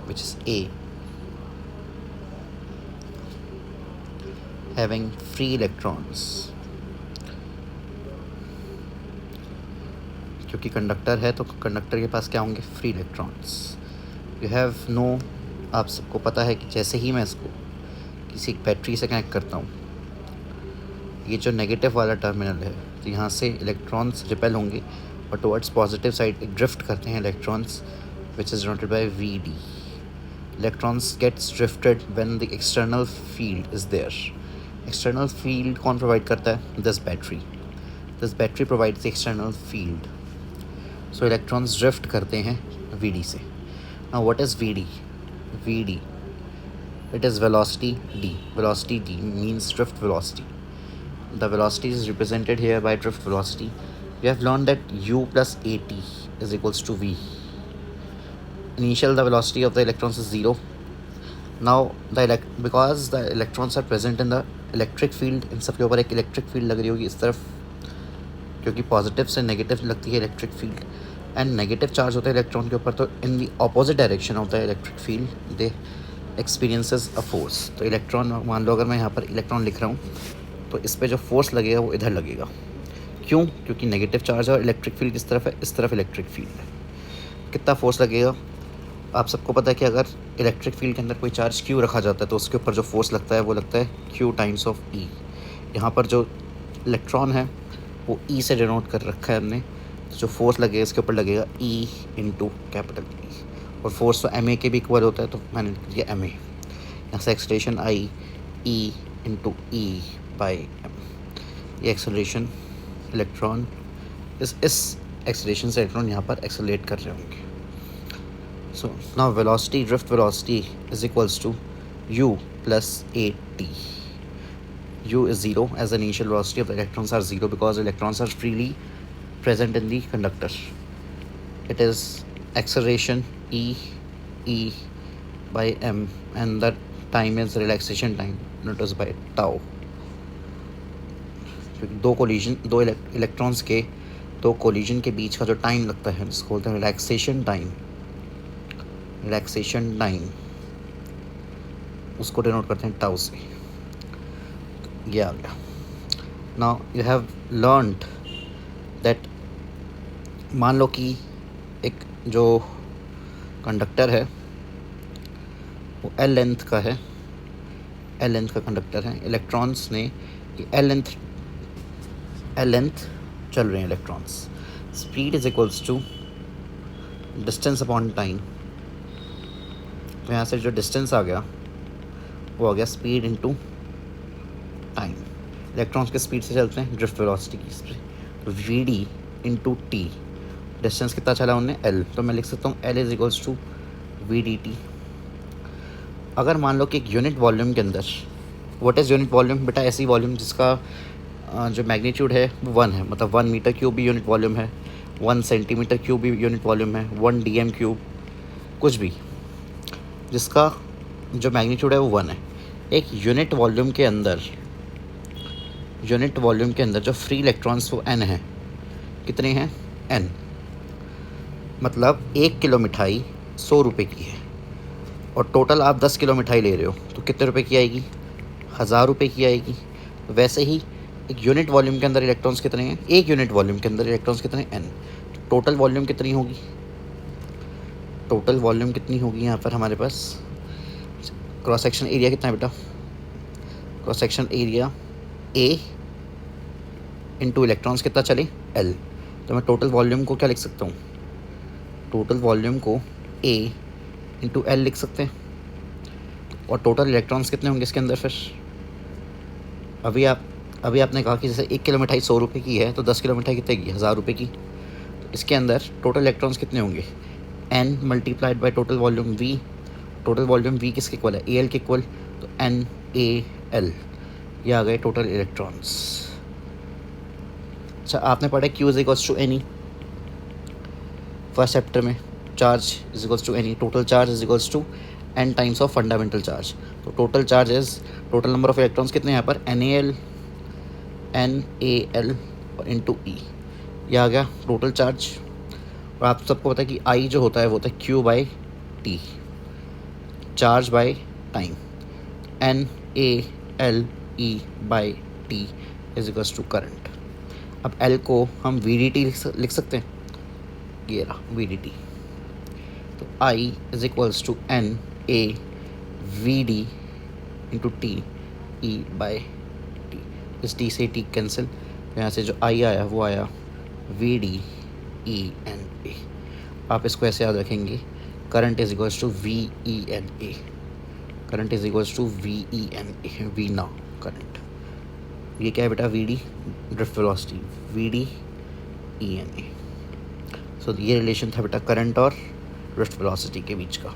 which is A, having free electrons. क्योंकि conductor है तो कंडक्टर के पास क्या होंगे, free electrons. You have know, आप सबको पता है कि जैसे ही मैं इसको किसी बैटरी से कनेक्ट करता हूँ, ये जो नेगेटिव वाला टर्मिनल है, तो यहाँ से इलेक्ट्रॉन्स रिपेल होंगे और टुवर्ड्स पॉजिटिव साइड ड्रिफ्ट करते हैं electrons, which is denoted by Vd. Electrons gets drifted when the external field is there. External field कौन प्रोवाइड करता है, this battery. This battery provides the external field. So electrons drift करते हैं Vd से. Now what is Vd? Vd, it is velocity d. Velocity d means drift velocity. The velocity is represented here by drift velocity. We have learned that u plus at is equals to v. Initial the velocity of the electrons is 0. Now because the electrons are present in the electric field, इन सब के ऊपर एक electric field लग रही होगी इस तरफ, क्योंकि पॉजिटिव से नेगेटिव लगती है electric field, and negative charge होता है इलेक्ट्रॉन के ऊपर, तो इन द ऑपोजिट डायरेक्शन होता है electric field, they experiences a force. तो इलेक्ट्रॉन, मान लो अगर मैं यहाँ पर इलेक्ट्रॉन लिख रहा हूँ, तो इस पर जो फोर्स लगेगा वो इधर लगेगा. क्यों? क्योंकि नेगेटिव चार्ज है और इलेक्ट्रिक फील्ड किस तरफ है, इस तरफ इलेक्ट्रिक फील्ड है. कितना फोर्स लगेगा? आप सबको पता है कि अगर इलेक्ट्रिक फील्ड के अंदर कोई चार्ज Q रखा जाता है तो उसके ऊपर जो फोर्स लगता है वो लगता है Q टाइम्स ऑफ E. यहाँ पर जो इलेक्ट्रॉन है वो E से डिनोट कर रखा है हमने, तो जो फोर्स लगेगा इसके ऊपर लगेगा E इंटू कैपिटल E. और फोर्स तो MA के भी इक्वल होता है, तो मैंने लिख दिया MA. यहाँ से acceleration I E into E by M. ये एक्सेलरेशन इलेक्ट्रॉन, इस एक्सेलरेशन से इलेक्ट्रॉन यहाँ पर एक्सेलरेट कर रहे होंगे. So now velocity, drift velocity is equals to u plus at. U is 0 as the initial velocity of the electrons are 0 because electrons are freely present in the conductor. It is acceleration E by m, and the time is relaxation time, noted by tau. दो electrons के दो collision के बीच का जो time लगता है जिसको बोलते हैं रिलैक्सेशन टाइम. रिलैक्सेशन टाइम उसको डिनोट करते हैं टाउ से. ये आ गया. Now you have learned that, मान लो कि एक जो कंडक्टर है वो L लेंथ का है, L लेंथ का कंडक्टर है. इलेक्ट्रॉन्स ने L लेंथ चल रहे हैं electrons. Speed is equals to distance upon time. तो यहाँ से जो डिस्टेंस आ गया वो आ गया स्पीड इनटू टाइम. इलेक्ट्रॉन्स के स्पीड से चलते हैं ड्रिफ्ट वेलोसिटी की स्पीड, तो Vd इंटू टी. डिस्टेंस कितना चला उनने, L, तो मैं लिख सकता हूँ L is equals to Vdt. अगर मान लो कि एक यूनिट वॉल्यूम के अंदर, व्हाट इज़ यूनिट वॉल्यूम बेटा? ऐसी वॉल्यूम जिसका जो मैग्नीट्यूड है वो 1 है, मतलब 1 मीटर क्यूब भी यूनिट वॉल्यूम है, 1 सेंटीमीटर क्यूब भी यूनिट वॉल्यूम है, 1 dm क्यूब, कुछ भी जिसका जो मैग्नीट्यूड है वो 1 है. एक यूनिट वॉल्यूम के अंदर जो फ्री इलेक्ट्रॉन्स वो n है. कितने हैं? n. मतलब 1 किलो मिठाई 100 रुपये की है और टोटल आप 10 किलो मिठाई ले रहे हो, तो कितने रुपए की आएगी? 1000 रुपये की आएगी. वैसे ही एक यूनिट वॉल्यूम के अंदर इलेक्ट्रॉन्स कितने हैं? एक यूनिट वॉल्यूम के अंदर इलेक्ट्रॉन्स कितने? n. तो टोटल वॉल्यूम कितनी होगी? टोटल वॉल्यूम कितनी होगी यहाँ पर हमारे पास? क्रॉस सेक्शन एरिया कितना है बेटा? Cross section area A into electrons कितना चले? L. तो मैं टोटल वॉल्यूम को क्या लिख सकता हूँ? टोटल वॉल्यूम को A इंटू L लिख सकते हैं. और टोटल इलेक्ट्रॉन्स कितने होंगे इसके अंदर फिर? अभी आपने कहा कि जैसे 1 किलो मिठाई 100 रुपये की है, तो 10 किलो मिठाई कितने की? 1000 रुपये की. तो इसके अंदर टोटल इलेक्ट्रॉन्स कितने होंगे? n multiplied by total volume V. Total volume V किसके इक्वल है? AL के इक्वल, तो NaL. ये आ गए टोटल इलेक्ट्रॉन्स. अच्छा, आपने पढ़ा Q is equals to NE first chapter में. Charge is equals to NE, total charge is equals to n times of fundamental charge. तो total charge is, total number of electrons कितने हैं यहाँ पर? NaL और इंटू E. यह आ गया total charge. और आप सबको पता है कि I जो होता है वो होता है Q by T. Charge by time, NaLe/T is equals to current. अब L को हम VDT लिख सकते हैं, ये रहा VDT। तो I is equals to NaVD into T/T। इस T से T कैंसिल, तो यहाँ से जो I आया वो आया VDENA। आप इसको ऐसे याद रखेंगे, current is equals to VENA, current is equals to VENA, Veena current. ये क्या है बेटा, VD drift velocity, VDENA। So ये रिलेशन था बेटा करंट और ड्रिफ्ट वेलोसिटी के बीच का।